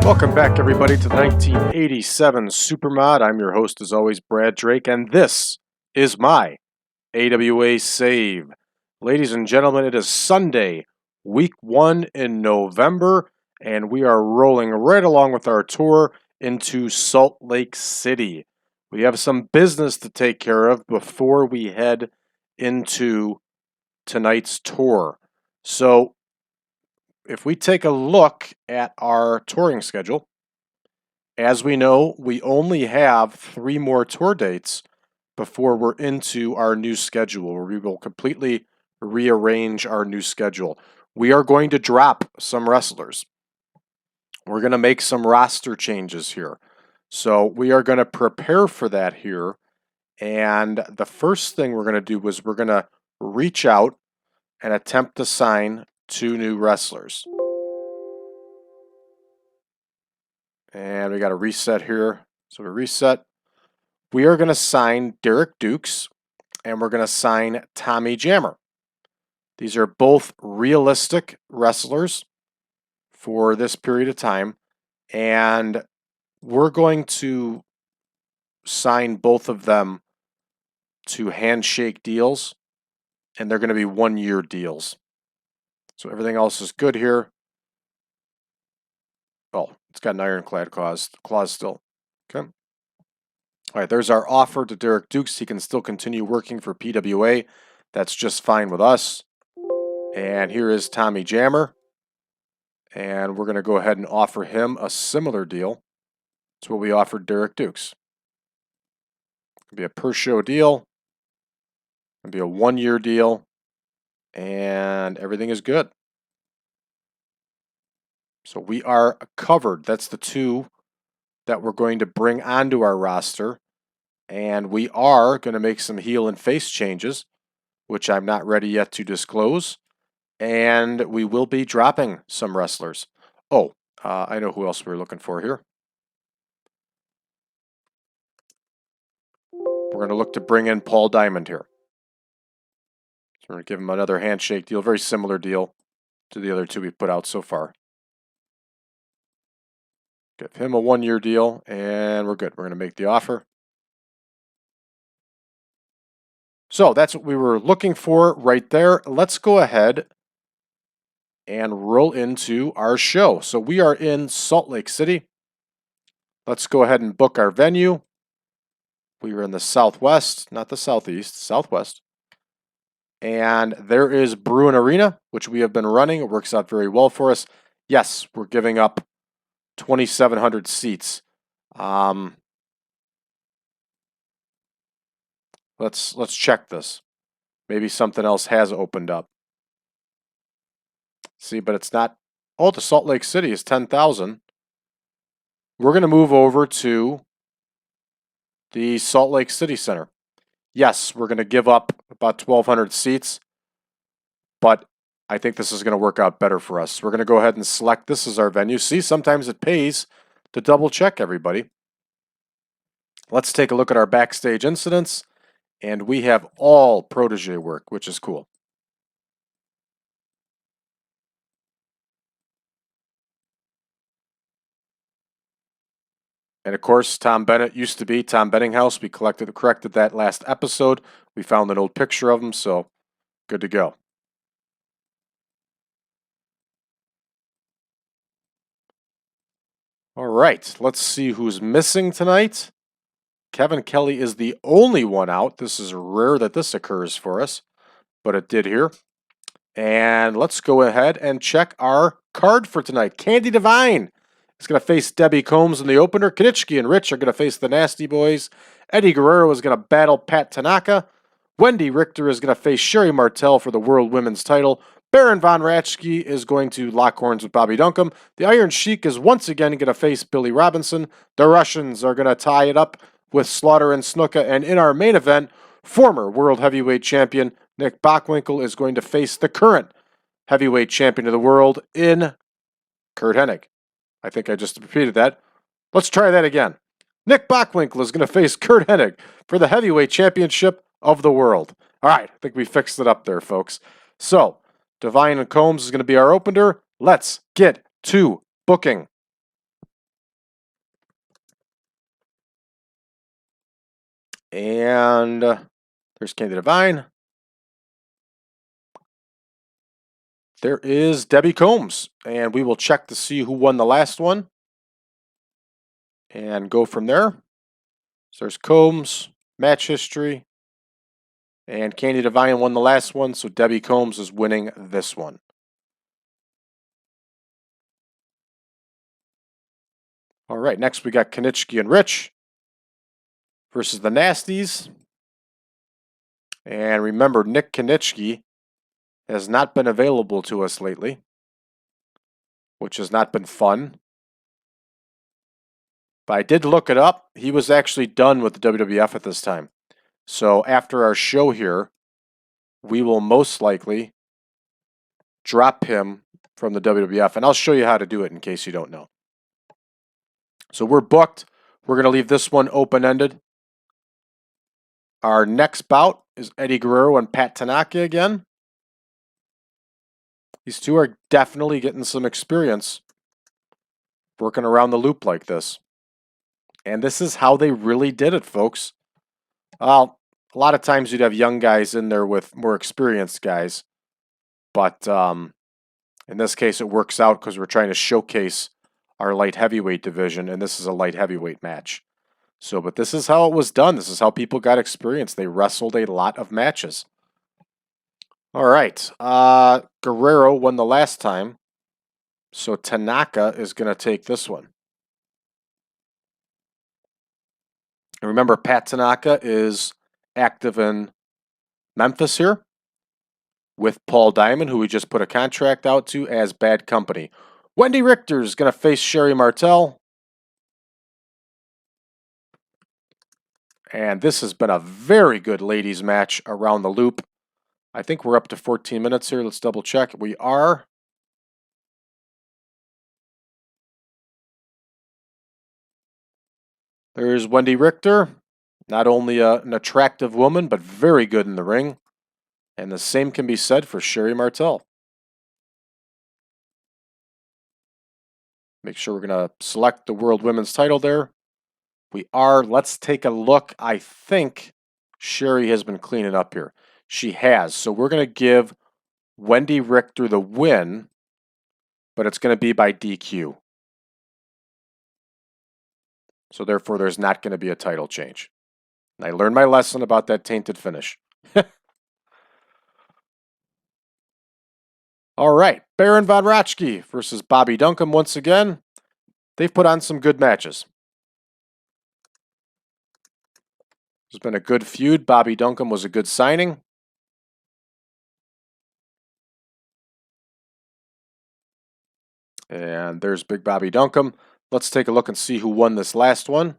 Welcome back, everybody, to the 1987 Supermod. I'm your host, as always, Brad Drake, and this is my AWA save. Ladies and gentlemen, it is Sunday, week 1 in November, and we are rolling right along with our tour into Salt Lake City. We have some business to take care of before we head into tonight's tour. So, if we take a look at our touring schedule, as we know, we only have 3 more tour dates before we're into our new schedule, where we will completely rearrange our new schedule. We are going to drop some wrestlers. We're going to make some roster changes here. So we are going to prepare for that here. And the first thing we're going to do is we're going to reach out and attempt to sign 2 new wrestlers. And we got to reset here. So we reset. We are going to sign Derek Dukes and we're going to sign Tommy Jammer. These are both realistic wrestlers for this period of time. And we're going to sign both of them to handshake deals. And they're going to be 1-year deals. So everything else is good here. Oh, it's got an ironclad clause still. Okay. All right, there's our offer to Derek Dukes. He can still continue working for PWA. That's just fine with us. And here is Tommy Jammer. And we're going to go ahead and offer him a similar deal to what we offered Derek Dukes. It'll be a per-show deal. It'll be a 1-year deal. And everything is good. So we are covered. That's the 2 that we're going to bring onto our roster. And we are going to make some heel and face changes, which I'm not ready yet to disclose. And we will be dropping some wrestlers. Oh, I know who else we're looking for here. We're going to look to bring in Paul Diamond here. So we're going to give him another handshake deal, very similar deal to the other 2 we've put out so far. Give him a 1-year deal, and we're good. We're going to make the offer. So that's what we were looking for right there. Let's go ahead and roll into our show. So we are in Salt Lake City. Let's go ahead and book our venue. We are in the Southwest, not the Southeast, Southwest. And there is Bruin Arena, which we have been running. It works out very well for us. Yes, we're giving up 2,700 seats. Let's check this. Maybe something else has opened up. See, but it's not. Oh, the Salt Lake City is 10,000. We're going to move over to the Salt Lake City Center. Yes, we're going to give up about 1,200 seats, but I think this is going to work out better for us. We're going to go ahead and select this as our venue. See, sometimes it pays to double check everybody. Let's take a look at our Backstage Incidents, and we have all protege work, which is cool. And of course, Tom Bennett used to be Tom Benninghouse. We corrected that last episode. We found an old picture of him, so good to go. All right, let's see who's missing tonight. Kevin Kelly is the only one out. This is rare that this occurs for us, but it did here. And let's go ahead and check our card for tonight. Candi Devine is going to face Debbie Combs in the opener. Kiniski and Rich are going to face the Nasty Boys. Eddie Guerrero is going to battle Pat Tanaka. Wendi Richter is going to face Sherri Martel for the World Women's title. Baron von Raschke is going to lock horns with Bobby Duncum. The Iron Sheik is once again going to face Billy Robinson. The Russians are going to tie it up with Slaughter and Snuka. And in our main event, former World Heavyweight Champion Nick Bockwinkel is going to face the current Heavyweight Champion of the World in Curt Hennig. I think I just repeated that. Let's try that again. Nick Bockwinkel is going to face Curt Hennig for the Heavyweight Championship of the world. All right, I think we fixed it up there, folks. So, Devine and Combs is going to be our opener. Let's get to booking. And there's Candi Devine. There is Debbie Combs. And we will check to see who won the last one. And go from there. So there's Combs, match history. And Candi Devine won the last one, so Debbie Combs is winning this one. All right, next we got Kiniski and Rich versus the Nasties. And remember, Nick Kiniski has not been available to us lately, which has not been fun. But I did look it up. He was actually done with the WWF at this time. So after our show here, we will most likely drop him from the WWF. And I'll show you how to do it in case you don't know. So we're booked. We're going to leave this one open-ended. Our next bout is Eddie Guerrero and Pat Tanaka again. These two are definitely getting some experience working around the loop like this. And this is how they really did it, folks. Well, a lot of times you'd have young guys in there with more experienced guys. But in this case, it works out because we're trying to showcase our light heavyweight division, and this is a light heavyweight match. So, but this is how it was done. This is how people got experience. They wrestled a lot of matches. All right. Guerrero won the last time. So Tanaka is going to take this one. And remember, Pat Tanaka is active in Memphis here with Paul Diamond, who we just put a contract out to as Bad Company. Wendi Richter is going to face Sherri Martel. And this has been a very good ladies match around the loop. I think we're up to 14 minutes here. Let's double check. We are. There's Wendi Richter. Not only an attractive woman, but very good in the ring. And the same can be said for Sherri Martel. Make sure we're going to select the World Women's title there. We are. Let's take a look. I think Sherri has been cleaning up here. She has. So we're going to give Wendi Richter the win, but it's going to be by DQ. So therefore, there's not going to be a title change. And I learned my lesson about that tainted finish. All right, Baron von Raschke versus Bobby Duncum once again. They've put on some good matches. It's been a good feud. Bobby Duncum was a good signing. And there's Big Bobby Duncum. Let's take a look and see who won this last one.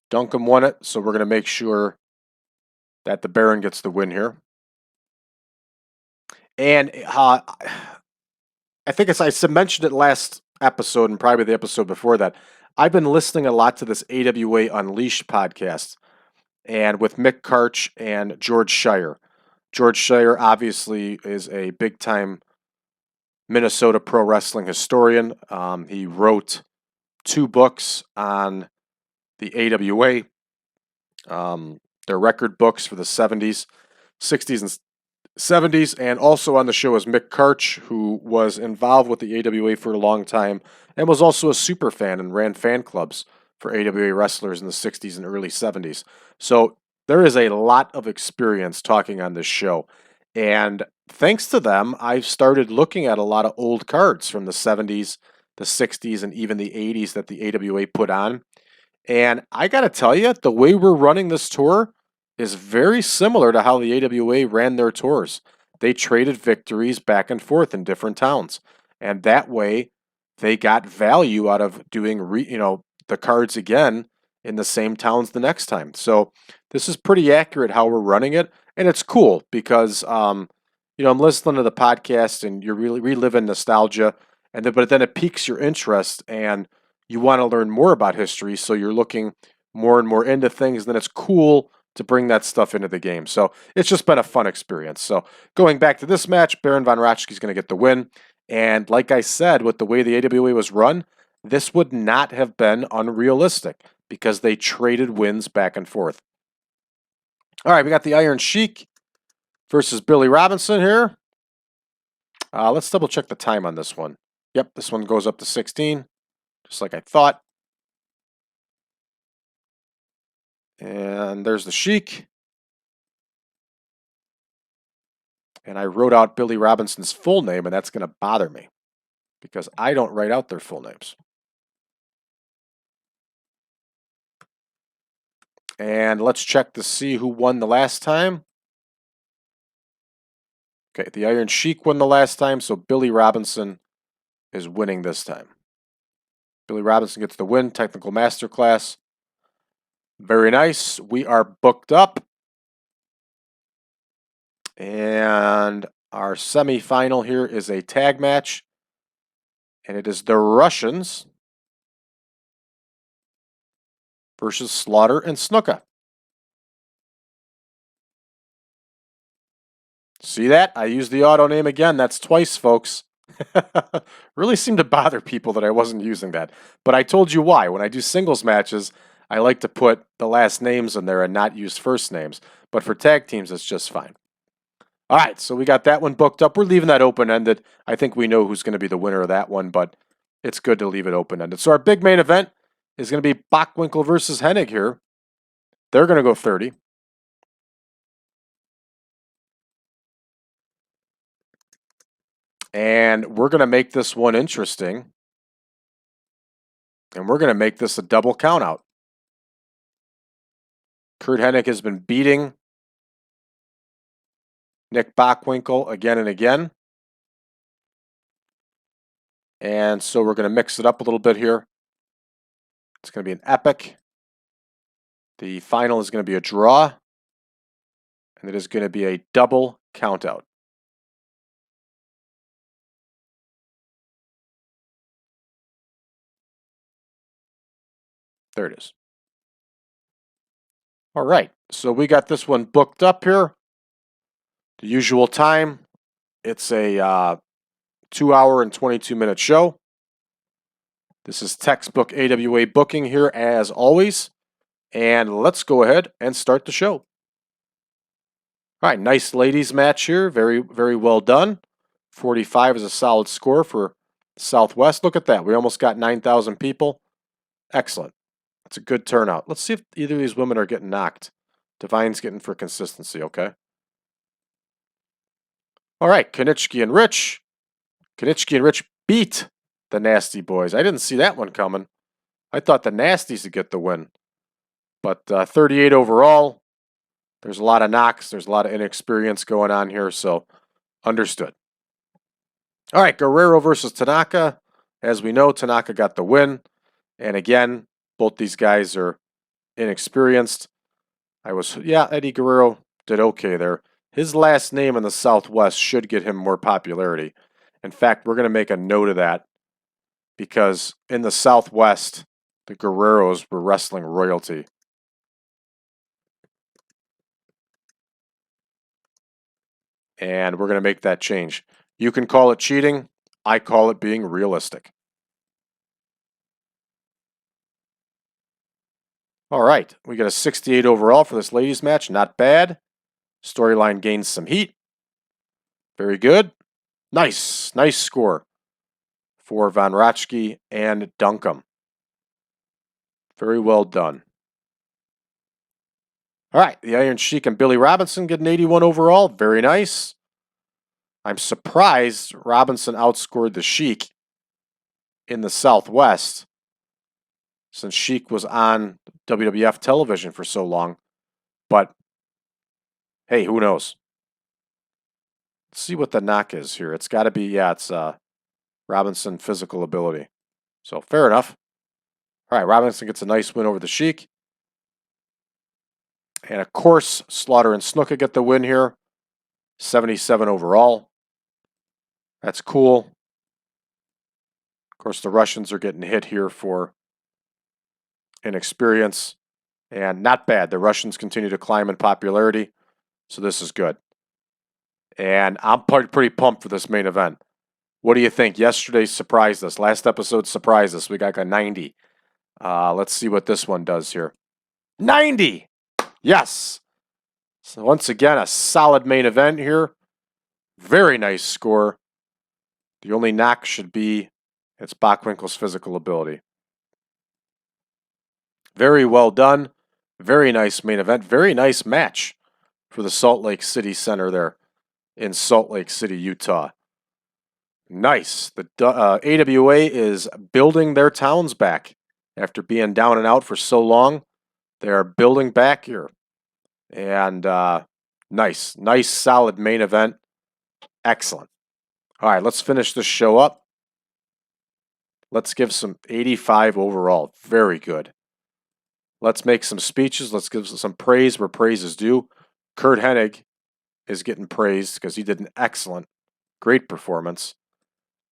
Duncum won it, so we're going to make sure that the Baron gets the win here. And I think as I mentioned it last episode and probably the episode before that, I've been listening a lot to this AWA Unleashed podcast, and with Mick Karch and George Shire. George Shire obviously is a big-time Minnesota pro wrestling historian. He wrote 2 books on the AWA, their record books for the 70s, 60s, and 70s, and also on the show is Mick Karch, who was involved with the AWA for a long time and was also a super fan and ran fan clubs for AWA wrestlers in the 60s and early 70s. So there is a lot of experience talking on this show. And thanks to them, I've started looking at a lot of old cards from the 70s, the 60s, and even the 80s that the AWA put on. And I got to tell you, the way we're running this tour is very similar to how the AWA ran their tours. They traded victories back and forth in different towns. And that way, they got value out of doing the cards again in the same towns the next time. So this is pretty accurate how we're running it. And it's cool because, I'm listening to the podcast and you're really reliving nostalgia. But then it piques your interest and you want to learn more about history. So you're looking more and more into things. Then it's cool to bring that stuff into the game. So it's just been a fun experience. So going back to this match, Baron von Raschke is going to get the win. And like I said, with the way the AWA was run, this would not have been unrealistic because they traded wins back and forth. All right, we got the Iron Sheik versus Billy Robinson here. Let's double check the time on this one. Yep, this one goes up to 16, just like I thought. And there's the Sheik. And I wrote out Billy Robinson's full name, and that's going to bother me because I don't write out their full names. And let's check to see who won the last time. Okay, the Iron Sheik won the last time, so Billy Robinson is winning this time. Billy Robinson gets the win, technical masterclass. Very nice. We are booked up. And our semifinal here is a tag match. And it is the Russians versus Slaughter and Snuka. See that? I used the auto name again. That's twice, folks. Really seemed to bother people that I wasn't using that. But I told you why. When I do singles matches, I like to put the last names in there and not use first names. But for tag teams, it's just fine. All right, so we got that one booked up. We're leaving that open-ended. I think we know who's going to be the winner of that one, but it's good to leave it open-ended. So our big main event is going to be Bockwinkel versus Hennig here. They're going to go 30. And we're going to make this one interesting. And we're going to make this a double countout. Curt Hennig has been beating Nick Bockwinkel again and again. And so we're going to mix it up a little bit here. It's going to be an epic. The final is going to be a draw. And it is going to be a double countout. There it is. All right, so we got this one booked up here. The usual time. It's a 2 hour and 22-minute show. This is textbook AWA booking here as always. And let's go ahead and start the show. All right, nice ladies match here. Very, very well done. 45 is a solid score for Southwest. Look at that. We almost got 9,000 people. Excellent. That's a good turnout. Let's see if either of these women are getting knocked. Devine's getting for consistency, okay? All right, Kiniski and Rich. Kiniski and Rich beat the Nasty Boys. I didn't see that one coming. I thought the Nasties would get the win. But 38 overall. There's a lot of knocks. There's a lot of inexperience going on here, so understood. All right, Guerrero versus Tanaka. As we know, Tanaka got the win. And again, both these guys are inexperienced. Eddie Guerrero did okay there. His last name in the Southwest should get him more popularity. In fact, we're going to make a note of that because in the Southwest, the Guerreros were wrestling royalty. And we're going to make that change. You can call it cheating. I call it being realistic. All right, we got a 68 overall for this ladies match. Not bad. Storyline gains some heat. Very good. Nice score for Raschke and Duncum. Very well done. All right, the Iron Sheik and Billy Robinson get an 81 overall. Very nice. I'm surprised Robinson outscored the Sheik in the Southwest since Sheik was on WWF television for so long. But, hey, who knows? Let's see what the knock is here. It's got to be, it's Robinson physical ability. So, fair enough. All right, Robinson gets a nice win over the Sheik. And, of course, Slaughter and Snuka get the win here. 77 overall. That's cool. Of course, the Russians are getting hit here for inexperience. And not bad. The Russians continue to climb in popularity. So this is good. And I'm pretty pumped for this main event. What do you think? Yesterday surprised us. Last episode surprised us. We got a 90. Let's see what this one does here. 90! Yes! So once again, a solid main event here. Very nice score. The only knock should be it's Bockwinkel's physical ability. Very well done. Very nice main event. Very nice match for the Salt Lake City Center there in Salt Lake City, Utah. Nice. The AWA is building their towns back after being down and out for so long. They are building back here. And nice, solid main event. Excellent. All right, let's finish this show up. Let's give some 85 overall. Very good. Let's make some speeches. Let's give some praise where praise is due. Curt Hennig is getting praised because he did an excellent, great performance.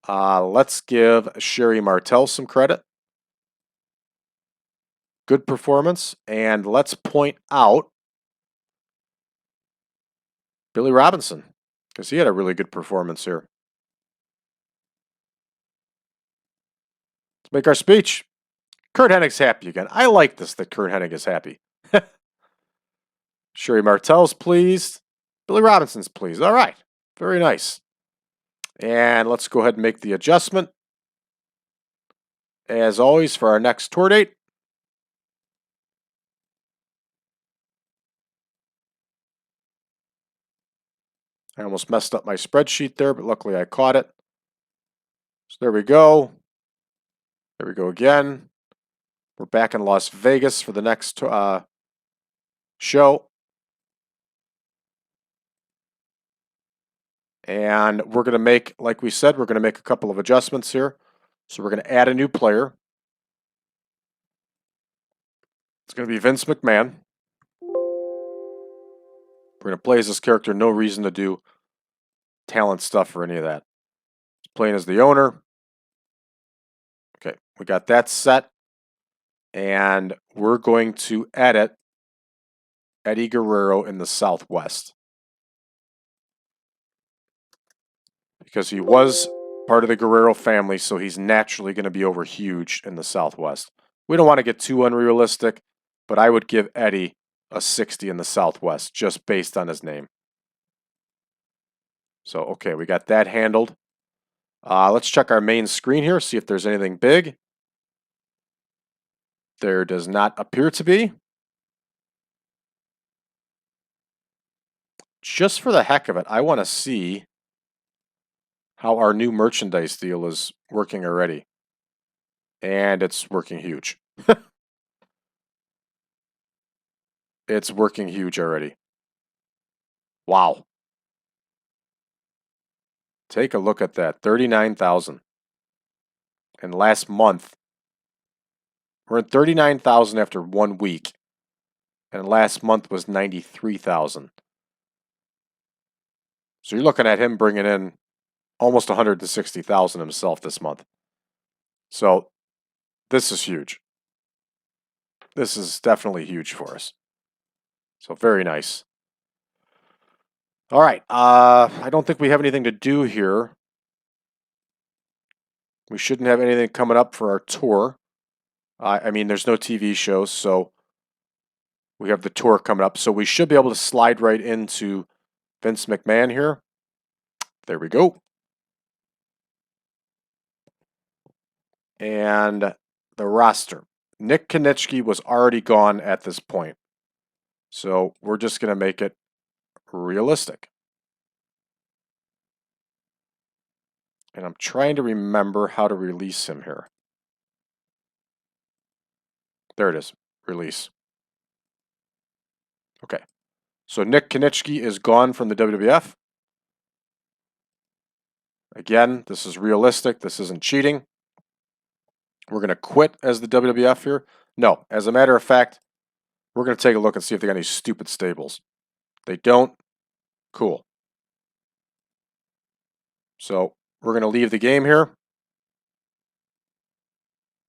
Let's give Sherri Martel some credit. Good performance. And let's point out Billy Robinson because he had a really good performance here. Let's make our speech. Curt Hennig's happy again. I like this that Curt Hennig is happy. Sherri Martel's pleased. Billy Robinson's pleased. All right. Very nice. And let's go ahead and make the adjustment. As always, for our next tour date. I almost messed up my spreadsheet there, but luckily I caught it. So there we go. There we go again. We're back in Las Vegas for the next show. And we're going to make, like we said, we're going to make a couple of adjustments here. So we're going to add a new player. It's going to be Vince McMahon. We're going to play as this character. No reason to do talent stuff or any of that. He's playing as the owner. Okay, we got that set. And we're going to edit Eddie Guerrero in the Southwest. Because he was part of the Guerrero family, so he's naturally going to be over huge in the Southwest. We don't want to get too unrealistic, but I would give Eddie a 60 in the Southwest just based on his name. So, okay, we got that handled. Let's check our main screen here, see if there's anything big. There does not appear to be. Just for the heck of it, I want to see how our new merchandise deal is working already. And it's working huge. It's working huge already. Wow. Take a look at that. 39,000. And last month, we're at 39,000 after 1 week. And last month was 93,000. So you're looking at him bringing in almost 160,000 himself this month. So this is huge. This is definitely huge for us. So very nice. All right. I don't think we have anything to do here. We shouldn't have anything coming up for our tour. I mean, there's no TV shows, so we have the tour coming up. So we should be able to slide right into Vince McMahon here. There we go. And the roster. Nick Kiniski was already gone at this point. So we're just going to make it realistic. And I'm trying to remember how to release him here. There it is. Release. Okay. So Nick Kiniski is gone from the WWF. Again, this is realistic. This isn't cheating. We're going to quit as the WWF here. No, as a matter of fact, we're going to take a look and see if they got any stupid stables. They don't. Cool. So we're going to leave the game here.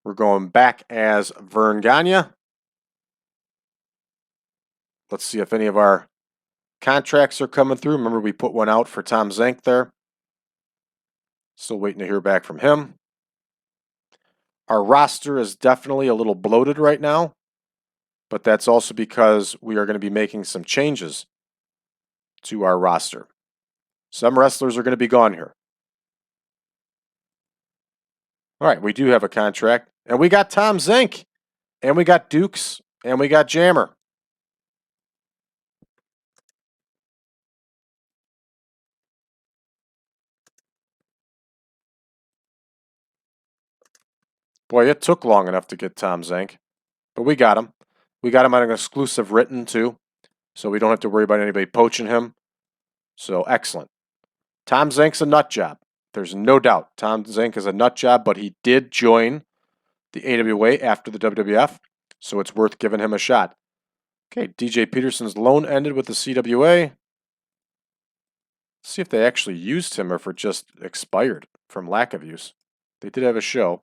We're going back as Vern Gagne. Let's see if any of our contracts are coming through. Remember, we put one out for Tom Zank there. Still waiting to hear back from him. Our roster is definitely a little bloated right now, but that's also because we are going to be making some changes to our roster. Some wrestlers are going to be gone here. All right, we do have a contract, and we got Tom Zink, and we got Dukes, and we got Jammer. Boy, it took long enough to get Tom Zink, but we got him. We got him on an exclusive written, too, so we don't have to worry about anybody poaching him. So, excellent. Tom Zink's a nut job. There's no doubt. Tom Zink is a nut job, but he did join the AWA after the WWF, so it's worth giving him a shot. Okay, DJ Peterson's loan ended with the CWA. Let's see if they actually used him or if it just expired from lack of use. They did have a show.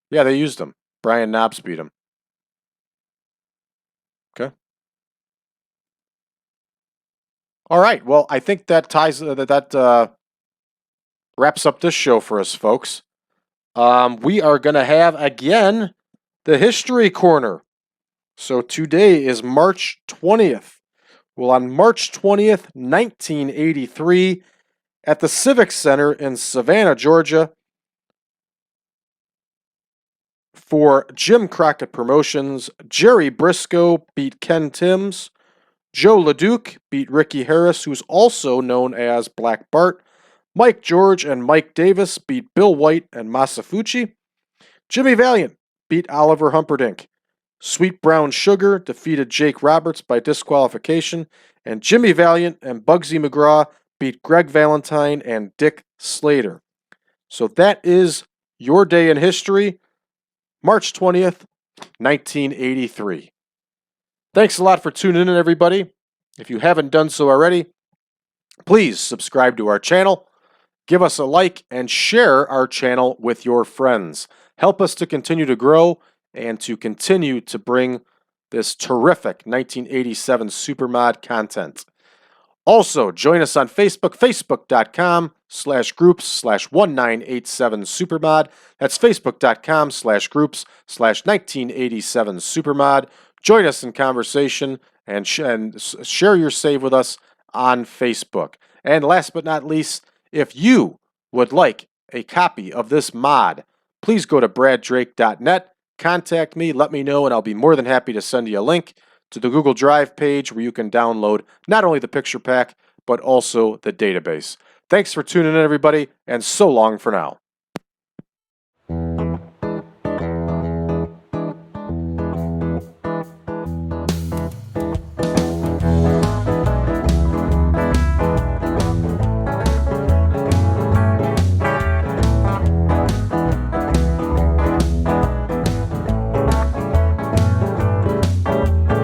Yeah, they used him. Brian Knobs beat him. Okay. All right. Well, I think that ties wraps up this show for us, folks. We are gonna have again the History Corner. So today is March 20th. Well, on March 20th, 1983, at the Civic Center in Savannah, Georgia, for Jim Crockett Promotions, Jerry Briscoe beat Ken Timms. Joe LeDuc beat Ricky Harris, who's also known as Black Bart. Mike George and Mike Davis beat Bill White and Masafuchi. Jimmy Valiant beat Oliver Humperdinck. Sweet Brown Sugar defeated Jake Roberts by disqualification. And Jimmy Valiant and Bugsy McGraw beat Greg Valentine and Dick Slater. So that is your day in history, March 20th, 1983. Thanks a lot for tuning in, everybody. If you haven't done so already, please subscribe to our channel, give us a like, and share our channel with your friends. Help us to continue to grow and to continue to bring this terrific 1987 Supermod content. Also, join us on Facebook, facebook.com/groups/1987Supermod. That's facebook.com/groups/1987Supermod. Join us in conversation and share your save with us on Facebook. And last but not least, if you would like a copy of this mod, please go to braddrake.net, contact me, let me know, and I'll be more than happy to send you a link to the Google Drive page where you can download not only the picture pack, but also the database. Thanks for tuning in, everybody, and so long for now.